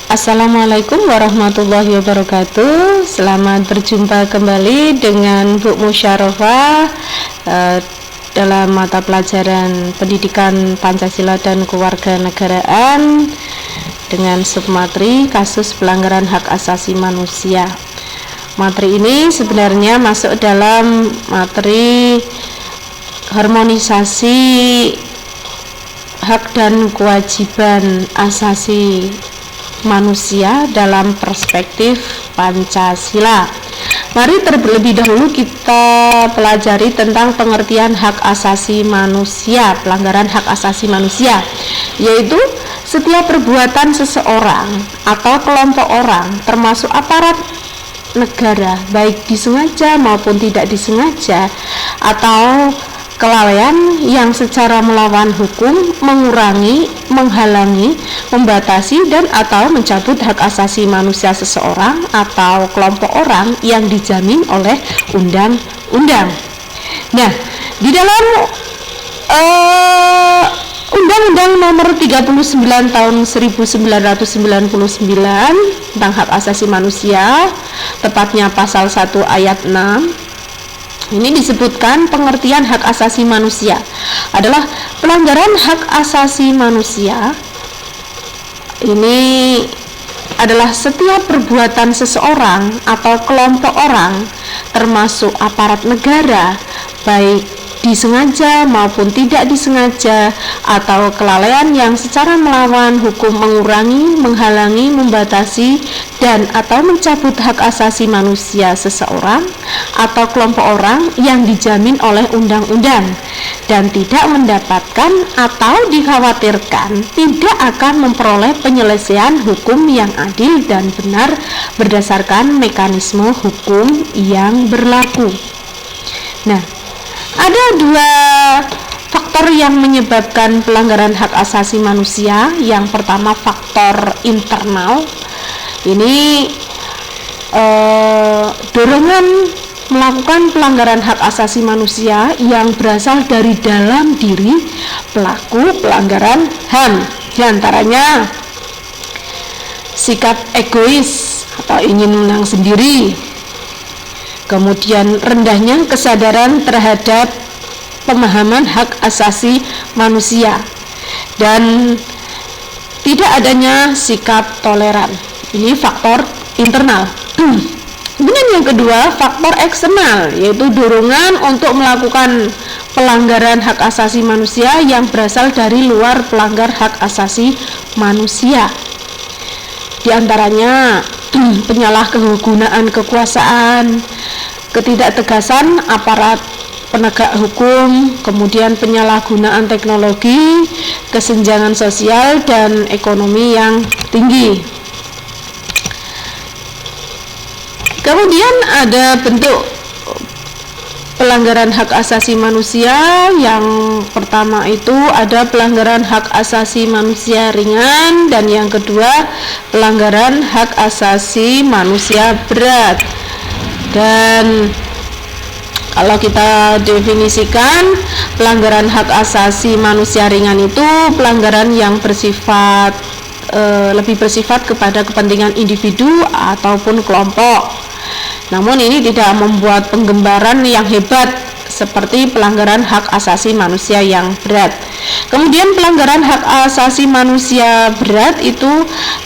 Assalamualaikum warahmatullahi wabarakatuh. Selamat berjumpa kembali dengan Bu Musyarofah dalam mata pelajaran Pendidikan Pancasila dan Kewarganegaraan dengan submateri kasus pelanggaran hak asasi manusia. Materi ini sebenarnya masuk dalam materi harmonisasi hak dan kewajiban asasi manusia dalam perspektif Pancasila. Mari terlebih dahulu kita pelajari tentang pengertian hak asasi manusia, pelanggaran hak asasi manusia, yaitu setiap perbuatan seseorang atau kelompok orang termasuk aparat negara, baik disengaja maupun tidak disengaja, atau kelalaian yang secara melawan hukum, mengurangi, menghalangi, membatasi dan atau mencabut hak asasi manusia seseorang atau kelompok orang yang dijamin oleh undang-undang. Nah, di dalam Undang-Undang Nomor 39 Tahun 1999 tentang hak asasi manusia, tepatnya pasal 1 ayat 6, ini disebutkan pengertian hak asasi manusia adalah pelanggaran hak asasi manusia. Ini adalah setiap perbuatan seseorang atau kelompok orang termasuk aparat negara, baik disengaja maupun tidak disengaja, atau kelalaian yang secara melawan hukum, mengurangi, menghalangi, membatasi dan atau mencabut hak asasi manusia seseorang atau kelompok orang yang dijamin oleh undang-undang dan tidak mendapatkan atau dikhawatirkan tidak akan memperoleh penyelesaian hukum yang adil dan benar berdasarkan mekanisme hukum yang berlaku. Nah, ada dua faktor yang menyebabkan pelanggaran hak asasi manusia. Yang pertama, faktor internal. Ini dorongan melakukan pelanggaran hak asasi manusia yang berasal dari dalam diri pelaku pelanggaran HAM. Di antaranya sikap egois atau ingin menang sendiri, kemudian rendahnya kesadaran terhadap pemahaman hak asasi manusia, dan tidak adanya sikap toleran. Ini faktor internal. Kemudian yang kedua, faktor eksternal, yaitu dorongan untuk melakukan pelanggaran hak asasi manusia yang berasal dari luar pelanggar hak asasi manusia. Di antaranya penyalahgunaan kekuasaan, ketidaktegasan aparat penegak hukum, kemudian penyalahgunaan teknologi, kesenjangan sosial dan ekonomi yang tinggi. Kemudian ada bentuk pelanggaran hak asasi manusia. Yang pertama itu ada pelanggaran hak asasi manusia ringan, dan yang kedua pelanggaran hak asasi manusia berat. Dan kalau kita definisikan, pelanggaran hak asasi manusia ringan itu pelanggaran yang lebih bersifat kepada kepentingan individu ataupun kelompok. Namun ini tidak membuat penggambaran yang hebat seperti pelanggaran hak asasi manusia yang berat. Kemudian pelanggaran hak asasi manusia berat itu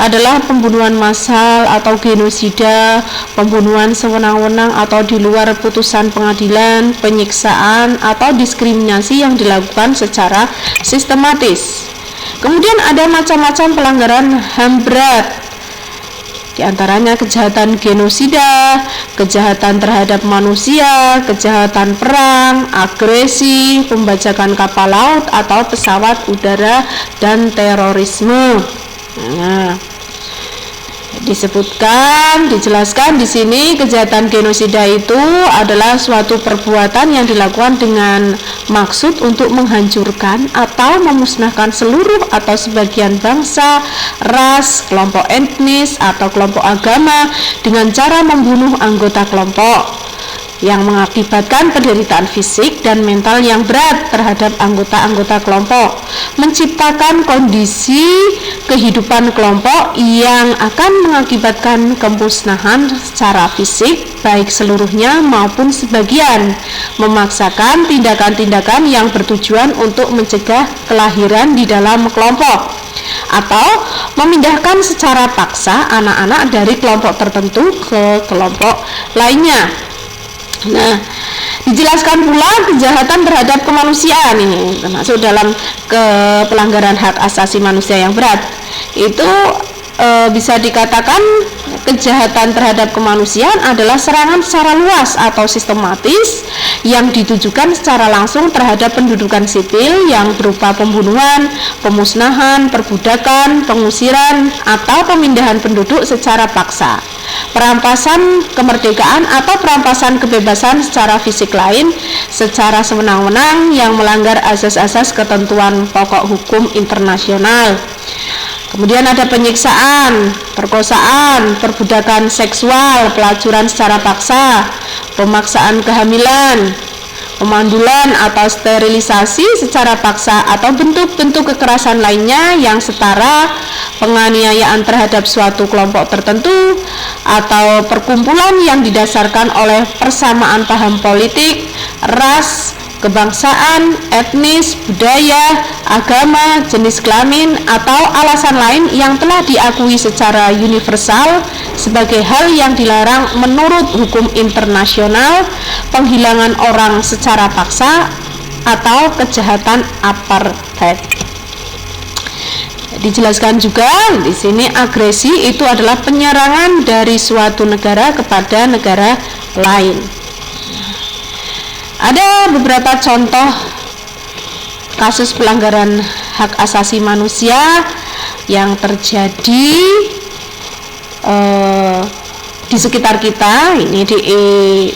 adalah pembunuhan massal atau genosida, pembunuhan sewenang-wenang atau di luar putusan pengadilan, penyiksaan atau diskriminasi yang dilakukan secara sistematis. Kemudian ada macam-macam pelanggaran HAM berat. Di antaranya kejahatan genosida, kejahatan terhadap manusia, kejahatan perang, agresi, pembajakan kapal laut atau pesawat udara, dan terorisme. Nah, dijelaskan di sini kejahatan genosida itu adalah suatu perbuatan yang dilakukan dengan maksud untuk menghancurkan atau memusnahkan seluruh atau sebagian bangsa, ras, kelompok etnis atau kelompok agama dengan cara membunuh anggota kelompok. yang mengakibatkan penderitaan fisik dan mental yang berat terhadap anggota-anggota kelompok, menciptakan kondisi kehidupan kelompok yang akan mengakibatkan kemusnahan secara fisik baik seluruhnya maupun sebagian, memaksakan tindakan-tindakan yang bertujuan untuk mencegah kelahiran di dalam kelompok, atau memindahkan secara paksa anak-anak dari kelompok tertentu ke kelompok lainnya. Nah, dijelaskan pula kejahatan terhadap kemanusiaan ini termasuk dalam pelanggaran hak asasi manusia yang berat. Itu bisa dikatakan kejahatan terhadap kemanusiaan adalah serangan secara luas atau sistematis yang ditujukan secara langsung terhadap pendudukan sipil yang berupa pembunuhan, pemusnahan, perbudakan, pengusiran, atau pemindahan penduduk secara paksa, perampasan kemerdekaan atau perampasan kebebasan secara fisik lain secara sewenang-wenang yang melanggar asas-asas ketentuan pokok hukum internasional. Kemudian ada penyiksaan, perkosaan, perbudakan seksual, pelacuran secara paksa, pemaksaan kehamilan, pemandulan atau sterilisasi secara paksa atau bentuk-bentuk kekerasan lainnya yang setara, penganiayaan terhadap suatu kelompok tertentu, atau perkumpulan yang didasarkan oleh persamaan paham politik, ras, kebangsaan, etnis, budaya, agama, jenis kelamin, atau alasan lain yang telah diakui secara universal sebagai hal yang dilarang menurut hukum internasional, penghilangan orang secara paksa, atau kejahatan apartheid. Dijelaskan juga di sini agresi itu adalah penyerangan dari suatu negara kepada negara lain. Ada beberapa contoh kasus pelanggaran hak asasi manusia yang terjadi di sekitar kita. Ini di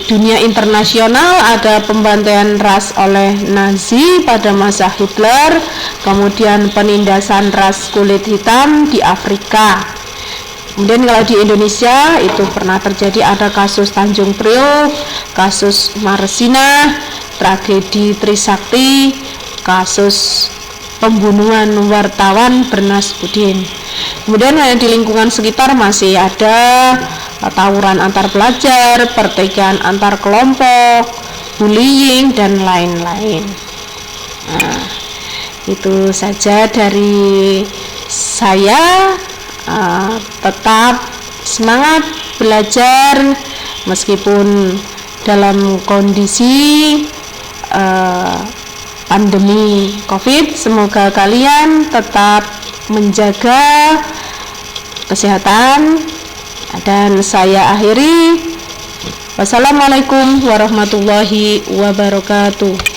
dunia internasional ada pembantaian ras oleh Nazi pada masa Hitler, kemudian penindasan ras kulit hitam di Afrika. Kemudian kalau di Indonesia itu pernah terjadi, ada kasus Tanjung Priok, kasus Marsinah, tragedi Trisakti, kasus pembunuhan wartawan Bernas Pudin. Kemudian di lingkungan sekitar masih ada tawuran antar pelajar, pertikaian antar kelompok, bullying, dan lain-lain. Nah, itu saja dari saya. Tetap semangat belajar meskipun dalam kondisi pandemi COVID. Semoga kalian tetap menjaga kesehatan, dan saya akhiri. Wassalamualaikum warahmatullahi wabarakatuh.